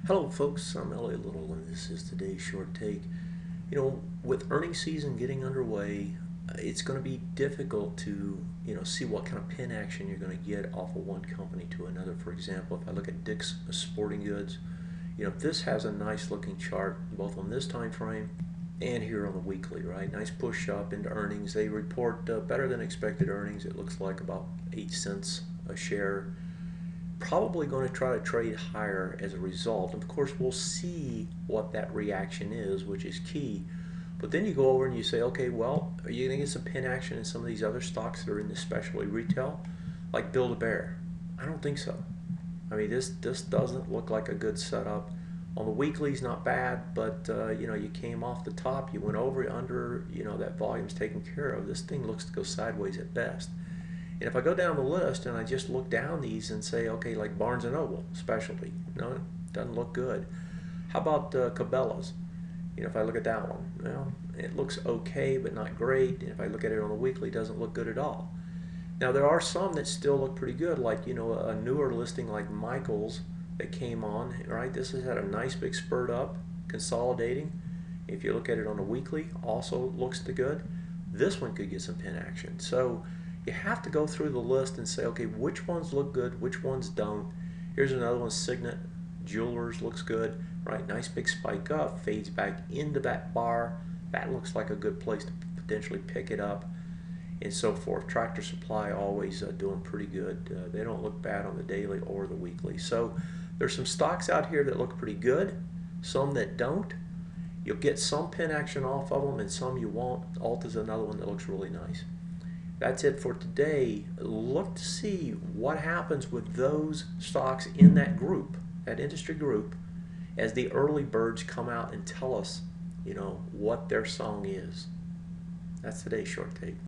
Hello folks, I'm L.A. Little and this is today's short take. With earnings season getting underway, it's going to be difficult to, see what kind of pin action you're going to get off of one company to another. For example, if I look at Dick's Sporting Goods, this has a nice looking chart both on this time frame and here on the weekly, right? Nice push up into earnings. They report better than expected earnings. It looks like about 8 cents a share. Probably going to try to trade higher as a result. Of course, we'll see what that reaction is, which is key. But then you go over and you say, okay, well, are you going to get some pin action in some of these other stocks that are in the specialty retail, like Build-A-Bear? I don't think so. I mean, this doesn't look like a good setup. On the weekly's not bad, but you came off the top, you went over, under, that volume's taken care of. This thing looks to go sideways at best. And if I go down the list and I just look down these and say, okay, like Barnes & Noble, specialty, it doesn't look good. How about Cabela's? If I look at that one, well, it looks okay, but not great. And if I look at it on the weekly, it doesn't look good at all. Now, there are some that still look pretty good, like, a newer listing like Michael's that came on, right? This has had a nice big spurt up, consolidating. If you look at it on the weekly, also looks good. This one could get some pin action. So you have to go through the list and say, okay, which ones look good, which ones don't. Here's another one, Signet Jewelers looks good, right? Nice big spike up, fades back into that bar. That looks like a good place to potentially pick it up, and so forth. Tractor Supply always doing pretty good. They don't look bad on the daily or the weekly. So there's some stocks out here that look pretty good, some that don't. You'll get some pin action off of them and some you won't. ULTA's another one that looks really nice. That's it for today. Look to see what happens with those stocks in that group, that industry group, as the early birds come out and tell us, what their song is. That's today's short take.